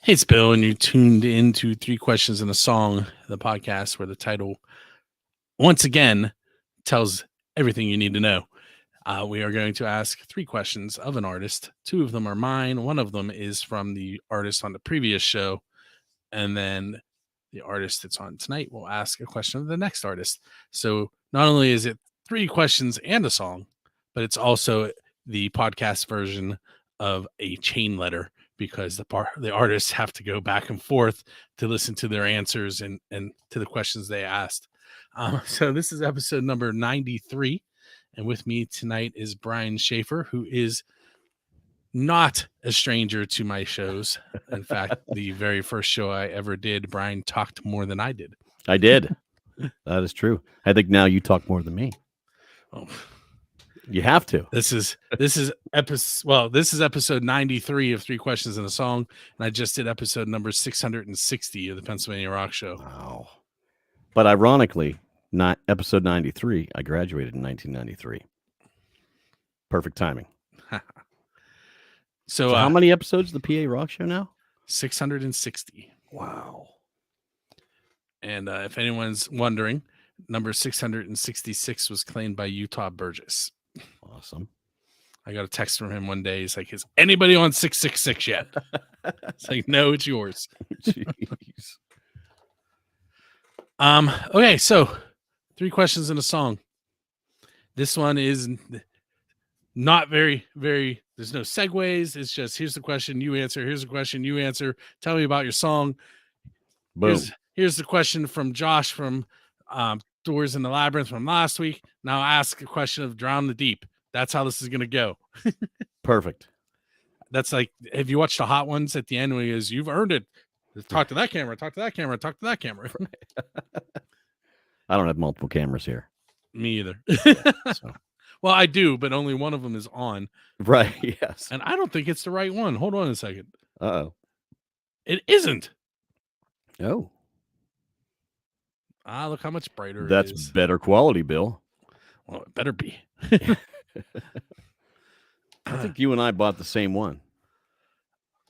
Hey, it's Bill, and you tuned into Three Questions and a Song, the podcast where the title, once again, tells everything you need to know. We are going to ask three questions of an artist. Two of them are mine. One of them is from the artist on the previous show. And then the artist that's on tonight will ask a question of the next artist. So not only is it three questions and a song, but it's also the podcast version of a chain letter, because the artists have to go back and forth to listen to their answers and to the questions they asked. So this is episode number 93. And with me tonight is Brian Schaefer, who is not a stranger to my shows. In fact, the very first show I ever did, Brian talked more than I did. I did. That is true. I think now you talk more than me. Oh. You have to. This is episode 93 of Three Questions and a Song, and I just did episode number 660 of the Pennsylvania Rock Show. Wow. But ironically, not episode 93, I graduated in 1993. Perfect timing. So how many episodes of the PA Rock Show now? 660. Wow. And if anyone's wondering, number 666 was claimed by Utah Burgess. Awesome. I got a text from him one day. He's like, is anybody on 666 yet? It's like, no, it's yours. Jeez. Okay, so three questions in a song. This one is not very, there's no segues. It's just, here's the question, you answer. Here's the question, you answer. Tell me about your song. Boom. Here's the question from Josh from Doors in the Labyrinth from last week. Now ask a question of Drown the Deep. That's how this is going to go. Perfect. That's like, have you watched the Hot Ones at the end where he goes, you've earned it. Talk to that camera, talk to that camera, talk to that camera. I don't have multiple cameras here. Me either. So. Well, I do, but only one of them is on. Right, yes. And I don't think it's the right one. Hold on a second. Uh-oh. It isn't. Oh. Look how much brighter That's it is. better quality, Bill. Well, it better be. I think you and I bought the same one.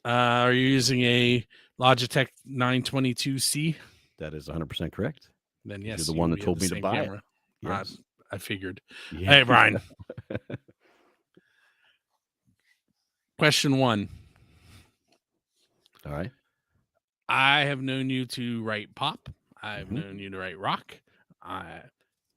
Are you using a Logitech 922C? That is 100% correct. Then yes. You're the one that told me to buy it. Yes. I figured. Yeah. Hey, Brian. Question one. All right. I have known you to write pop. I've known you to write rock. I've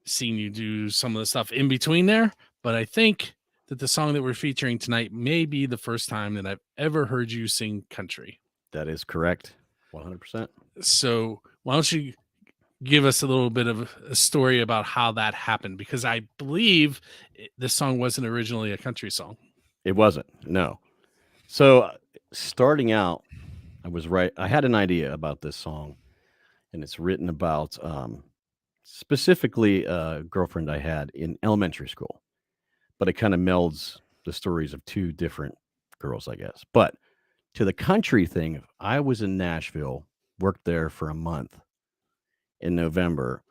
seen you do some of the stuff in between there, but I think that the song that we're featuring tonight may be the first time that I've ever heard you sing country. That is correct. 100%. So why don't you give us a little bit of a story about how that happened? Because I believe this song wasn't originally a country song. It wasn't. No. So starting out, I had an idea about this song, and it's written about specifically a girlfriend I had in elementary school, but it kind of melds the stories of two different girls, I guess. But to the country thing, I was in Nashville, worked there for a month in November.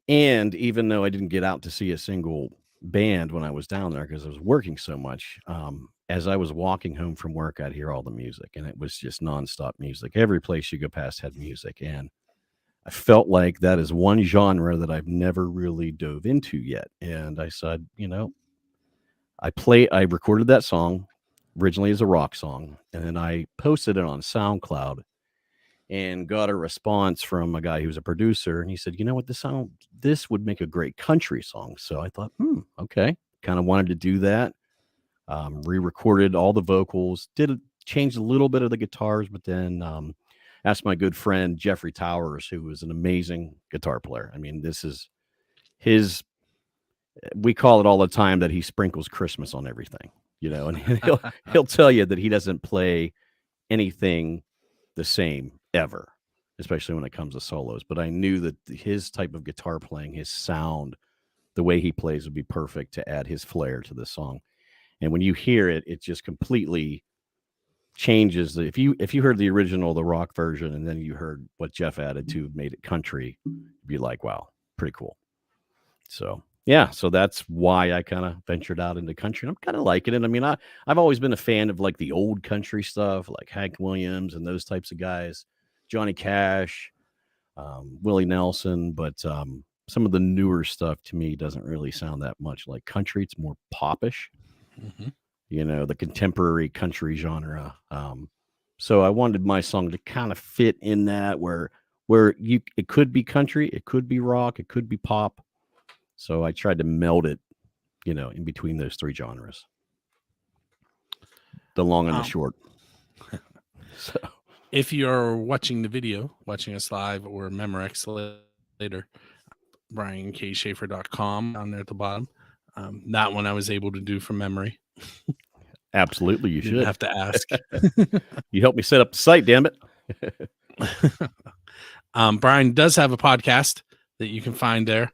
And even though I didn't get out to see a single band when I was down there because I was working so much, as I was walking home from work, I'd hear all the music, and it was just nonstop music. Every place you go past had music. And I felt like that is one genre that I've never really dove into yet. And I said, I recorded that song originally as a rock song, and then I posted it on SoundCloud and got a response from a guy who was a producer, and he said, you know what, this would make a great country song. So I thought, okay, kind of wanted to do that. Re-recorded all the vocals, changed a little bit of the guitars, but then asked my good friend Jeffrey Towers, who was an amazing guitar player. I mean, this is we call it all the time that he sprinkles Christmas on everything, and he'll tell you that he doesn't play anything the same ever, especially when it comes to solos. But I knew that his type of guitar playing, his sound, the way he plays would be perfect to add his flair to the song. And when you hear it, it just completely changes. If you heard the original, the rock version, and then you heard what Jeff added to made it country, you'd be like, wow, pretty cool. So yeah, so that's why I kind of ventured out into country. And I'm kind of liking it. I mean, I've always been a fan of like the old country stuff, like Hank Williams and those types of guys, Johnny Cash, Willie Nelson. But some of the newer stuff to me doesn't really sound that much like country. It's more popish, the contemporary country genre. So I wanted my song to kind of fit in that where it could be country, it could be rock, it could be pop. So I tried to meld it, in between those three genres. The long and the short. So if you're watching the video, watching us live or Memorex later, BrianKSchaefer.com down there at the bottom. That one I was able to do from memory. Absolutely, you should have to ask. You helped me set up the site, damn it. Brian does have a podcast that you can find there.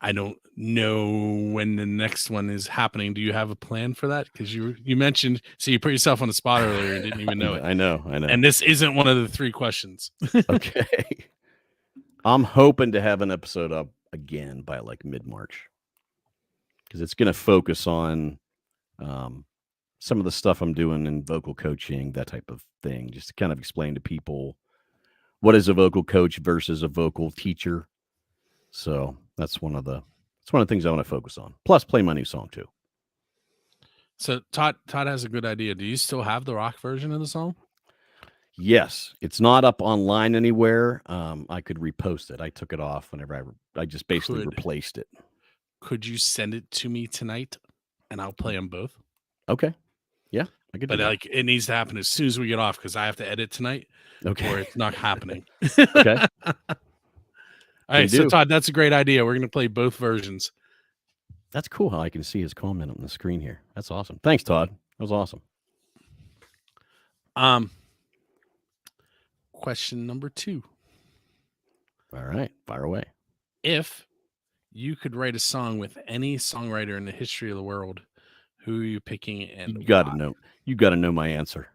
I don't know when the next one is happening. Do you have a plan for that? Because you mentioned, so you put yourself on the spot earlier and didn't even know it. I know. And this isn't one of the three questions. Okay. I'm hoping to have an episode up again by like mid-March, because it's going to focus on some of the stuff I'm doing in vocal coaching, that type of thing, just to kind of explain to people what is a vocal coach versus a vocal teacher. So that's one of the things I want to focus on. Plus, play my new song too. So Todd has a good idea. Do you still have the rock version of the song? Yes, it's not up online anywhere. I could repost it. I took it off whenever I just basically replaced it. Could you send it to me tonight, and I'll play them both? Okay. Yeah, I could. But like, it needs to happen as soon as we get off, because I have to edit tonight. Okay. Or it's not happening. Okay. All right, so Todd, that's a great idea. We're going to play both versions. That's cool how I can see his comment on the screen here. That's awesome. Thanks, Todd. That was awesome. Question number 2. All right, fire away. If you could write a song with any songwriter in the history of the world, who are you picking? And you got to know. You got to know my answer.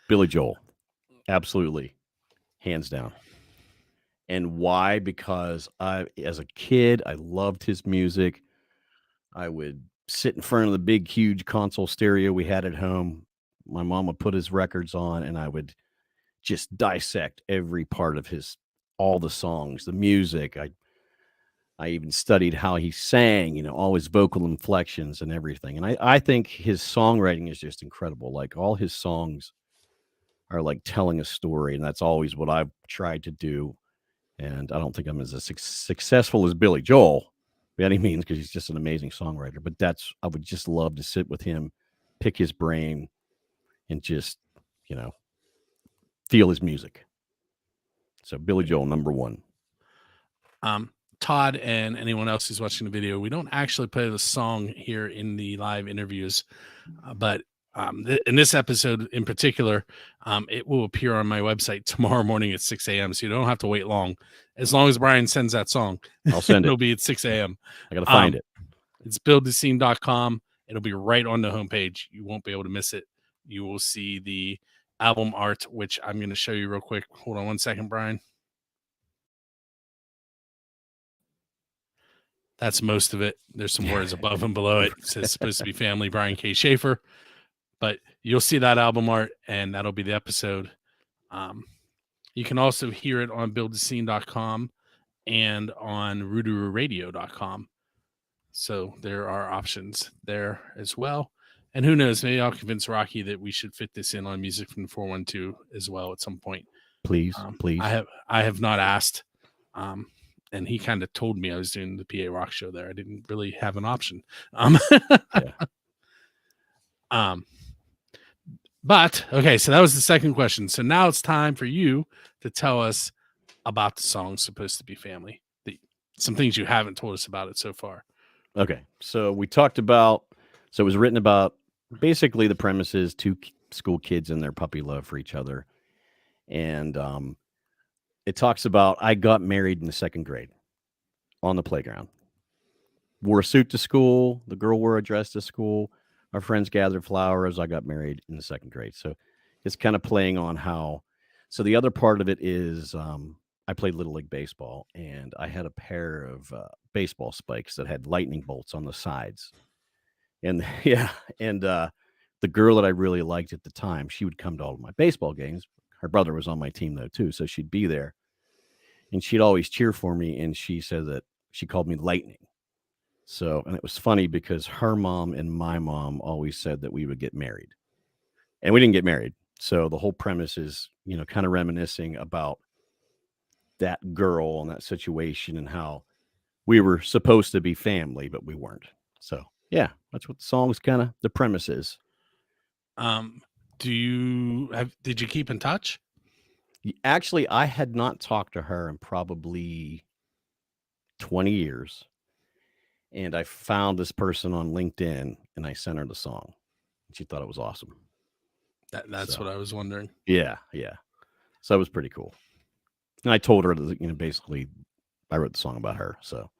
Billy Joel, absolutely, hands down. And why? Because as a kid, I loved his music. I would sit in front of the big, huge console stereo we had at home. My mom would put his records on, and I would just dissect every part of all the songs, the music. I even studied how he sang, all his vocal inflections and everything. And I think his songwriting is just incredible. Like, all his songs are like telling a story, and that's always what I've tried to do. And I don't think I'm as successful as Billy Joel by any means, because he's just an amazing songwriter. But I would just love to sit with him, pick his brain, and just, feel his music. So Billy Joel, number 1. Todd and anyone else who's watching the video, we don't actually play the song here in the live interviews, but in this episode in particular, it will appear on my website tomorrow morning at 6 a.m. So you don't have to wait long. As long as Brian sends that song, I'll send it. It'll be at 6 a.m. I got to find it. It's buildthescene.com. It'll be right on the homepage. You won't be able to miss it. You will see the album art, which I'm going to show you real quick. Hold on one second, Brian. That's most of it. There's some words above and below it. It says supposed to be family, Brian K. Schaefer. But you'll see that album art, and that'll be the episode. You can also hear it on buildthescene.com and on rootooradio.com. So there are options there as well. And who knows, maybe I'll convince Rocky that we should fit this in on Music from 412 as well at some point. Please, please. I have not asked. And he kind of told me I was doing the PA Rock show there. I didn't really have an option. But okay, so that was the second question. So now it's time for you to tell us about the song Supposed to Be Family. Some things you haven't told us about it so far. Okay, so we talked about, so it was written about, basically the premise is 2 school kids and their puppy love for each other. And it talks about, I got married in the 2nd grade on the playground. Wore a suit to school. The girl wore a dress to school. Our friends gathered flowers. I got married in the 2nd grade. So it's kind of playing on how. So the other part of it is I played Little League Baseball, and I had a pair of baseball spikes that had lightning bolts on the sides. And yeah, and the girl that I really liked at the time, she would come to all of my baseball games. Her brother was on my team, though, too, so she'd be there. And she'd always cheer for me, and she said that she called me Lightning. So, and it was funny because her mom and my mom always said that we would get married. And we didn't get married. So the whole premise is, kind of reminiscing about that girl and that situation and how we were supposed to be family, but we weren't. So, yeah, that's what the song's kind of the premise is. Did you keep in touch? Actually, I had not talked to her in probably 20 years. And I found this person on LinkedIn, and I sent her the song. She thought it was awesome. That's what I was wondering. Yeah. So it was pretty cool. And I told her that, basically I wrote the song about her. So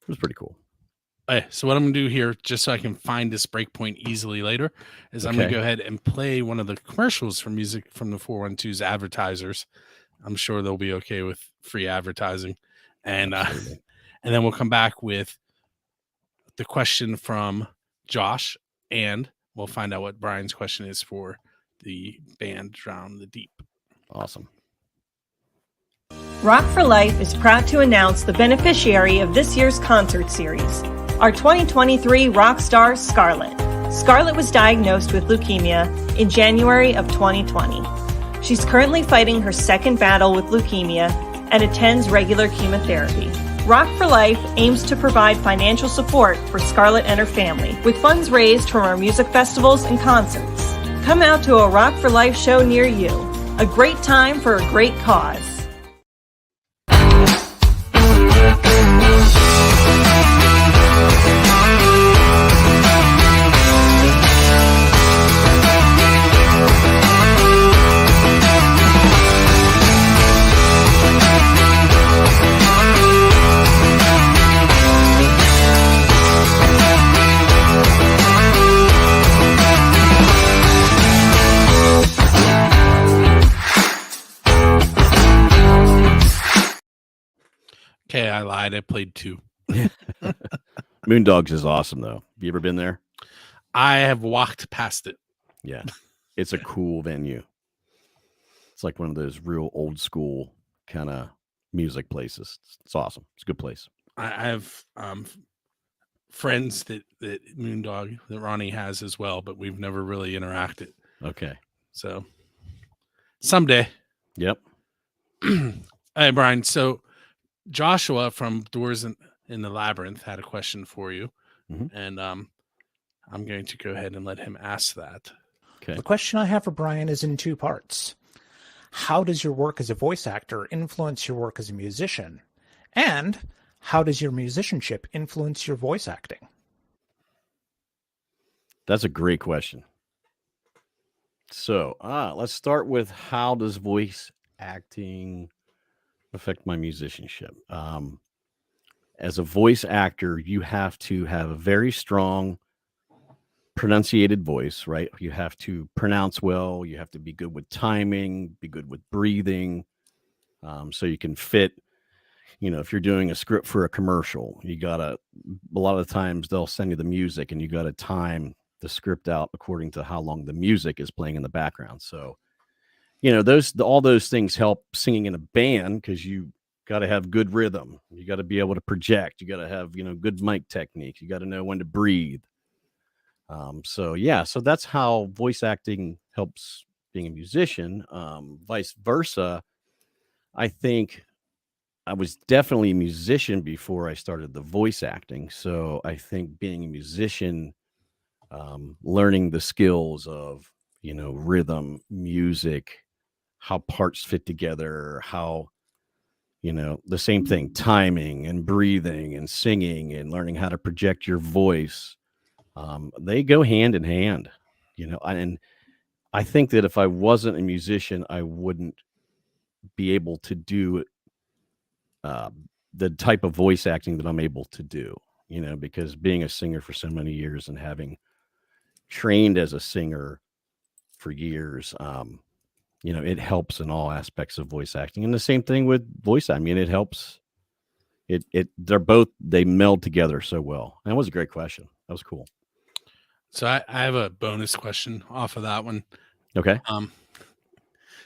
it was pretty cool. Okay, so what I'm going to do here, just so I can find this breakpoint easily later, is I'm going to go ahead and play one of the commercials for music from the 412's advertisers. I'm sure they'll be okay with free advertising. And and then we'll come back with the question from Josh, and we'll find out what Brian's question is for the band Drown the Deep. Awesome. Rock for Life is proud to announce the beneficiary of this year's concert series, our 2023 rock star Scarlett. Scarlett was diagnosed with leukemia in January of 2020. She's currently fighting her second battle with leukemia and attends regular chemotherapy. Rock for Life aims to provide financial support for Scarlett and her family, with funds raised from our music festivals and concerts. Come out to a Rock for Life show near you. A great time for a great cause. Okay, I lied. I played 2. Moondogs is awesome, though. Have you ever been there? I have walked past it. Yeah. It's a cool venue. It's like one of those real old school kind of music places. It's awesome. It's a good place. I have friends that Moondog, that Ronnie has as well, but we've never really interacted. Okay. So someday. Yep. Hey, Brian. So Joshua from Doors in the Labyrinth had a question for you. Mm-hmm. And I'm going to go ahead and let him ask that. Okay. The question I have for Brian is in 2 parts. How does your work as a voice actor influence your work as a musician? And how does your musicianship influence your voice acting? That's a great question. So let's start with, how does voice acting affect my musicianship? As a voice actor, you have to have a very strong pronunciated voice, right? You have to pronounce well. You have to be good with timing, be good with breathing. So you can fit, if you're doing a script for a commercial, a lot of the times they'll send you the music and you got to time the script out according to how long the music is playing in the background. So, all those things help singing in a band, because you got to have good rhythm. You got to be able to project. You got to have, good mic technique. You got to know when to breathe. So that's how voice acting helps being a musician. Vice versa, I think I was definitely a musician before I started the voice acting. So I think being a musician, learning the skills of, rhythm, music, how parts fit together, how, the same thing, timing and breathing and singing and learning how to project your voice. They go hand in hand, and I think that if I wasn't a musician, I wouldn't be able to do the type of voice acting that I'm able to do, because being a singer for so many years and having trained as a singer for years, it helps in all aspects of voice acting. And the same thing with voice. I mean, it helps. They meld together so well. That was a great question. That was cool. So I have a bonus question off of that one. Okay.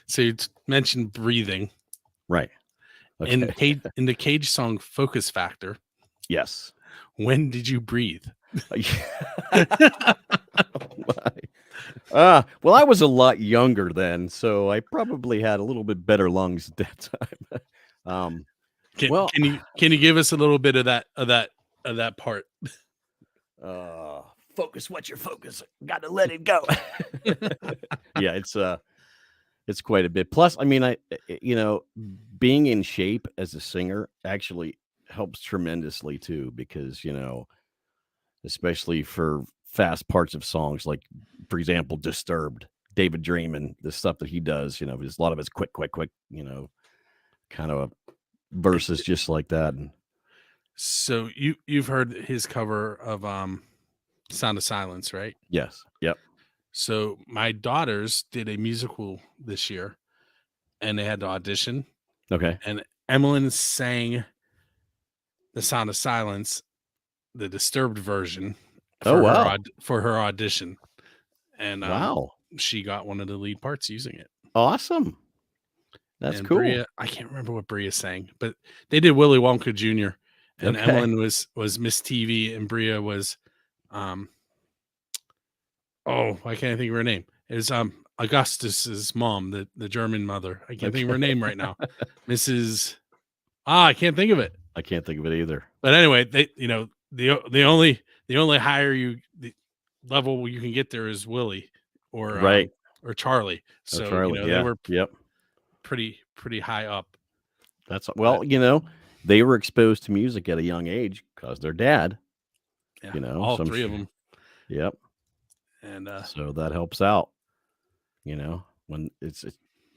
So you mentioned breathing. Right. Okay. In the Cage song Focus Factor. Yes. When did you breathe? Well, I was a lot younger then, so I probably had a little bit better lungs at that time. Can you give us a little bit of that part? Focus what you're focusing. Got to let it go. Yeah, it's quite a bit. Plus, I mean, being in shape as a singer actually helps tremendously too, because especially for fast parts of songs, like for example, Disturbed, David Draymond, the stuff that he does, a lot of it's quick, kind of verses just like that. And so you've heard his cover of Sound of Silence, right? Yes. Yep. So my daughters did a musical this year and they had to audition. Okay. And Emmeline sang the Sound of Silence, the Disturbed version for her audition. And wow, she got one of the lead parts using it. Awesome. That's cool. Bria, I can't remember what Bria sang, but they did Willy Wonka Jr. And Emmeline was Miss TV and Bria was why can't I think of her name? It was Augustus's mom, the German mother. I can't think of her name right now. Mrs. I can't think of it. I can't think of it either. But anyway, the only higher level you can get there is Willie or Charlie. So Charlie, they were yep, pretty high up. That's they were exposed to music at a young age because their dad. Yeah, all three of them. Yep. And so that helps out. When it's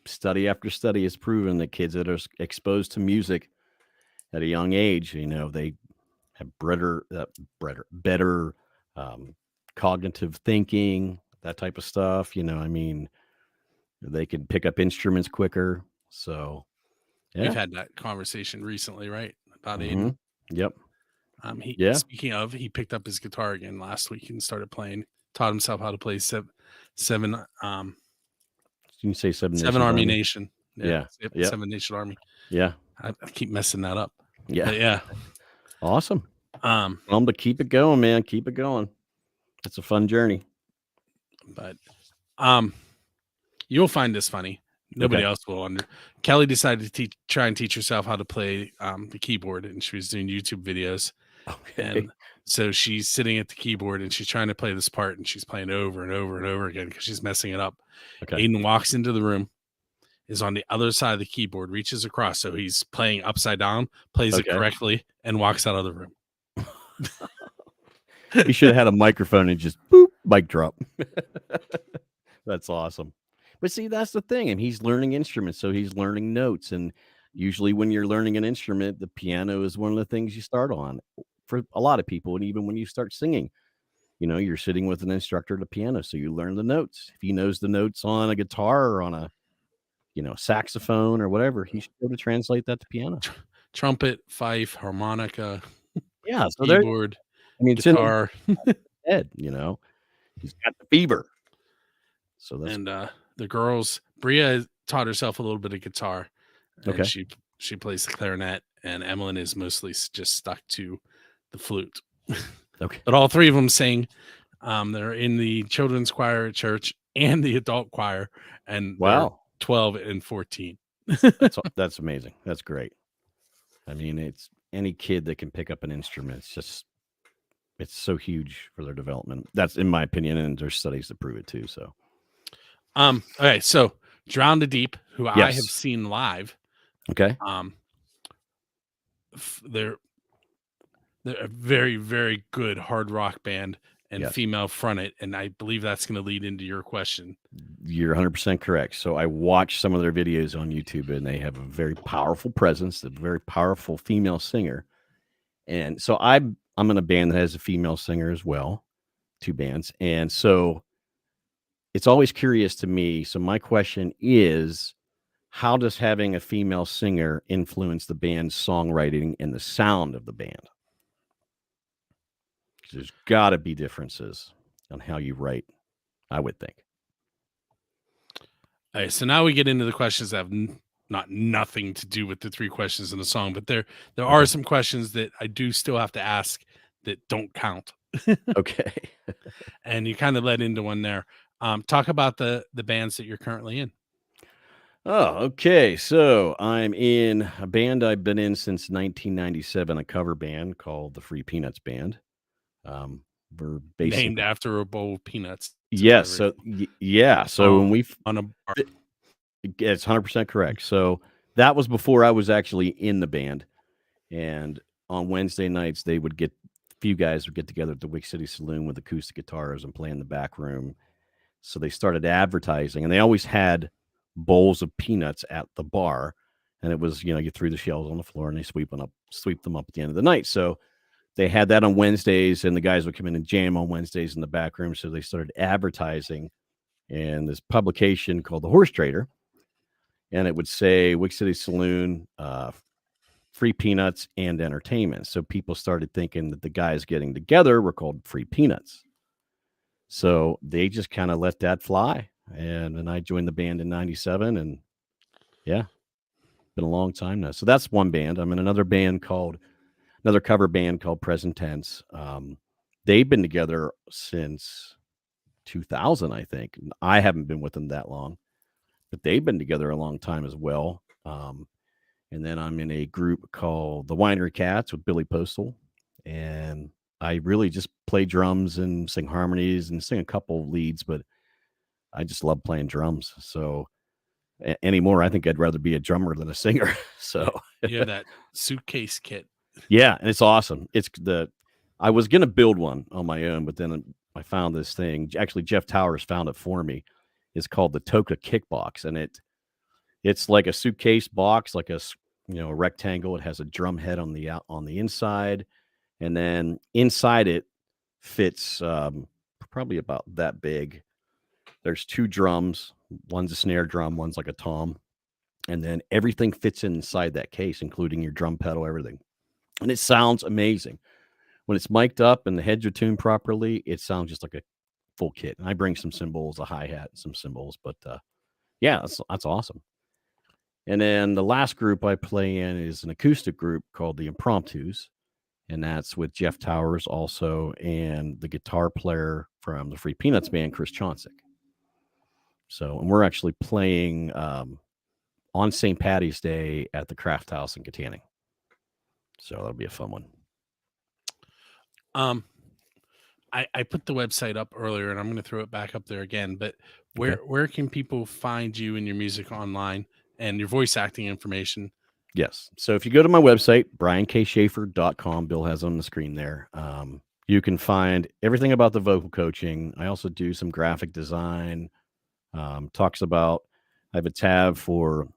study after study has proven that kids that are exposed to music at a young age, they have better cognitive thinking, that type of stuff. They can pick up instruments quicker. So we've had that conversation recently, right? About Aiden. Yep. Speaking of, he picked up his guitar again last week and started playing. Taught himself how to play seven. You can say Seven Army Nation. Yeah. Seven Nation Army. Yeah. I keep messing that up. Yeah. But yeah. Awesome. But keep it going, man. Keep it going. It's a fun journey. But you'll find this funny. Nobody else will. Kelly decided to try and teach herself how to play the keyboard, and she was doing YouTube videos. Okay. And so she's sitting at the keyboard and she's trying to play this part, and she's playing over and over and over again because she's messing it up. Okay. Aiden walks into the room, is on the other side of the keyboard, reaches across, so he's playing upside down, plays it correctly, and walks out of the room. You should have had a microphone and just boop, mic drop. That's awesome. But see, that's the thing. And he's learning instruments, so he's learning notes. And usually when you're learning an instrument, the piano is one of the things you start on for a lot of people. And even when you start singing, you're sitting with an instructor at the piano, so you learn the notes. If he knows the notes on a guitar or on a saxophone or whatever, he should be able to translate that to piano. Trumpet, fife, harmonica, so keyboard, guitar. Head, he's got the fever. So that's the girls, Bria taught herself a little bit of guitar. Okay. And she plays the clarinet, and Emmeline is mostly just stuck to the flute. Okay. But all three of them sing. They're in the children's choir at church and the adult choir, and wow, 12 and 14. That's amazing. That's great. I mean, it's any kid that can pick up an instrument. It's so huge for their development. That's in my opinion, and there's studies that prove it too. So, okay, so Drown the Deep, who I have seen live. Okay. They're a very, very good hard rock band and female fronted, and I believe that's going to lead into your question. You're 100% correct. So I watched some of their videos on YouTube, and they have a very powerful presence, a very powerful female singer. And so I'm in a band that has a female singer as well, 2 bands. And so it's always curious to me. So my question is, how does having a female singer influence the band's songwriting and the sound of the band? There's got to be differences on how you write, I would think. All right, so now we get into the questions that have nothing to do with the 3 questions in the song, but there are some questions that I do still have to ask that don't count. Okay. And you kind of led into one there. Talk about the bands that you're currently in. Oh, okay. So I'm in a band I've been in since 1997, a cover band called the Free Peanuts Band. We're basically named after a bowl of peanuts. Yes. So yeah. So when we on a bar. It's 100% correct. So that was before I was actually in the band. And on Wednesday nights, a few guys would get together at the Wick City Saloon with acoustic guitars and play in the back room. So they started advertising, and they always had bowls of peanuts at the bar. And it was, you threw the shells on the floor and they sweep them up at the end of the night. So they had that on Wednesdays, and the guys would come in and jam on Wednesdays in the back room. So they started advertising in this publication called The Horse Trader. And it would say Wick City Saloon, Free Peanuts, and entertainment. So people started thinking that the guys getting together were called Free Peanuts. So they just kind of let that fly. And then I joined the band in 97, and yeah, been a long time now. So that's one band. I'm in another cover band called Present Tense. They've been together since 2000, I think. I haven't been with them that long, but they've been together a long time as well. And then I'm in a group called the Winery Cats with Billy Postal. And I really just play drums and sing harmonies and sing a couple leads, but I just love playing drums. So anymore, I think I'd rather be a drummer than a singer. So yeah, that suitcase kit. Yeah, and it's awesome. I was going to build one on my own, but then I found this thing. Actually, Jeff Towers found it for me. It's called the Toka Kickbox, and it's like a suitcase box, like a rectangle. It has a drum head on the inside, and then inside it fits probably about that big. There's 2 drums. One's a snare drum, one's like a tom, and then everything fits inside that case, including your drum pedal, everything. And it sounds amazing. When it's mic'd up and the heads are tuned properly, it sounds just like a full kit. And I bring some cymbals, a hi-hat, some cymbals, but yeah, that's awesome. And then the last group I play in is an acoustic group called the Impromptus, and that's with Jeff Towers also, and the guitar player from the Free Peanuts band, Chris Chauncek. So, and we're actually playing on St. Patty's Day at the Craft House in Katanning. So that'll be a fun one. I put the website up earlier, and I'm going to throw it back up there again. But where can people find you and your music online and your voice acting information? Yes. So if you go to my website, briankshaffer.com, Bill has it on the screen there. You can find everything about the vocal coaching. I also do some graphic design. Talks about, I have a tab for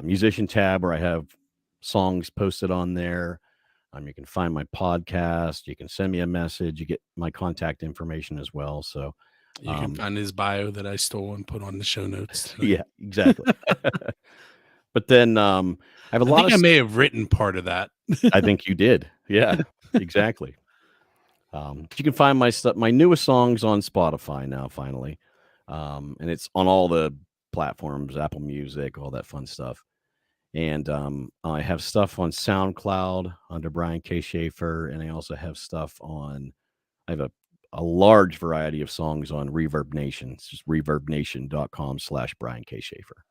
musician tab where I have songs posted on there. You can find my podcast. You can send me a message. You get my contact information as well. So you can find his bio that I stole and put on the show notes tonight. Yeah, exactly. But then I have a lot of. I may have written part of that. I think you did. Yeah, exactly. You can find my stuff, my newest songs on Spotify now, finally. And it's on all the platforms, Apple Music, all that fun stuff. And I have stuff on SoundCloud under Brian K. Schaefer, and I also have stuff I have a large variety of songs on Reverb Nation. It's just reverbnation.com/Brian K. Schaefer.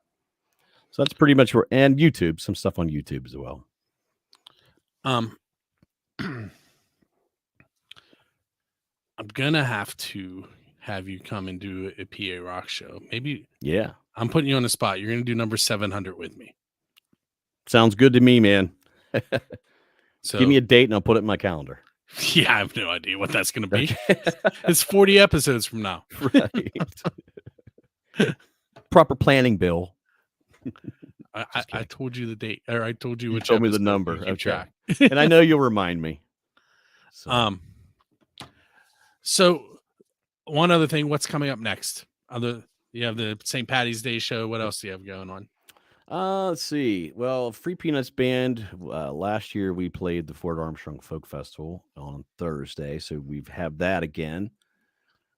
So that's pretty much and YouTube, some stuff on YouTube as well. I'm gonna have to have you come and do a PA rock show. Maybe. Yeah. I'm putting you on the spot. You're gonna do number 700 with me. Sounds good to me, man. So give me a date and I'll put it in my calendar. Yeah, I have no idea what that's going to be. It's 40 episodes from now. Right. Proper planning, Bill. I told you the date, or I told you which. You told me the number. Okay. Track. And I know you'll remind me. So one other thing, what's coming up next? You have the St. Patty's Day show. What else do you have going on? Let's see. Well, Free Peanuts Band. Last year we played the Fort Armstrong Folk Festival on Thursday, so we have that again.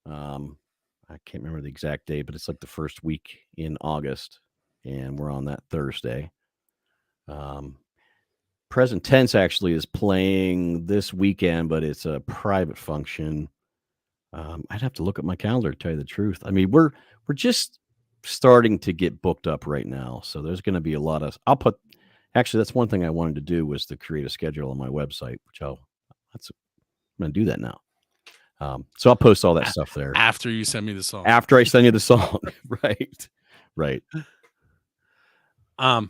I can't remember the exact day, but it's like the first week in August, and we're on that Thursday. Present Tense actually is playing this weekend, but it's a private function. I'd have to look at my calendar to tell you the truth. I mean, we're just starting to get booked up right now, so there's going to be a lot of. Actually, that's one thing I wanted to do was to create a schedule on my website, which I'm going to do that now. So I'll post all that stuff there after you send me the song. After I send you the song, right. All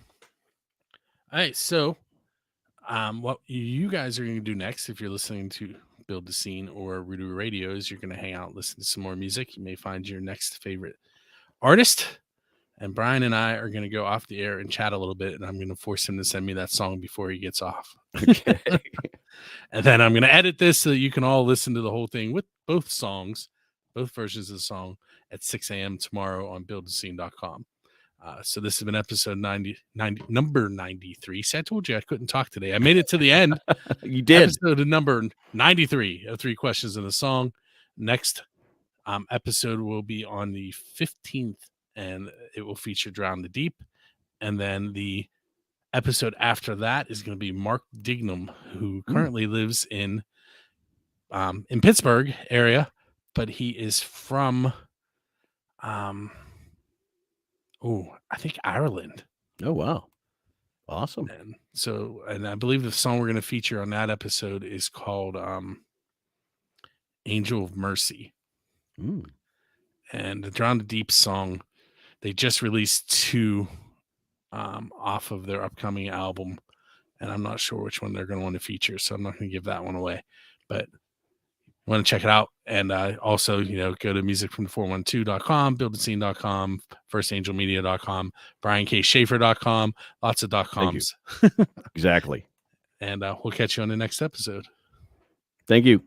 right. So, what you guys are going to do next, if you're listening to Build the Scene or Rudu Radio, is you're going to hang out, listen to some more music. You may find your next favorite artist, and Brian and I are going to go off the air and chat a little bit, and I'm going to force him to send me that song before he gets off. Okay. And then I'm going to edit this so that you can all listen to the whole thing with both songs, both versions of the song at 6 a.m. tomorrow on buildthescene.com. So this has been episode number 93. See, I told you I couldn't talk today. I made it to the end. You did. Episode number 93 of 3 Questions in a Song. Next episode will be on the 15th, and it will feature Drown the Deep. And then the episode after that is going to be Mark Dignam, who currently lives in Pittsburgh area, but he is from I think Ireland. Oh wow, awesome! And I believe the song we're going to feature on that episode is called "Angel of Mercy." And the Drown the Deep song, they just released 2 off of their upcoming album, and I'm not sure which one they're going to want to feature, so I'm not going to give that one away, but you want to check it out. And also, go to musicfromthe412.com, buildthescene.com, firstangelmedia.com, briankSchaefer.com, lots of .coms. Exactly. And we'll catch you on the next episode. Thank you.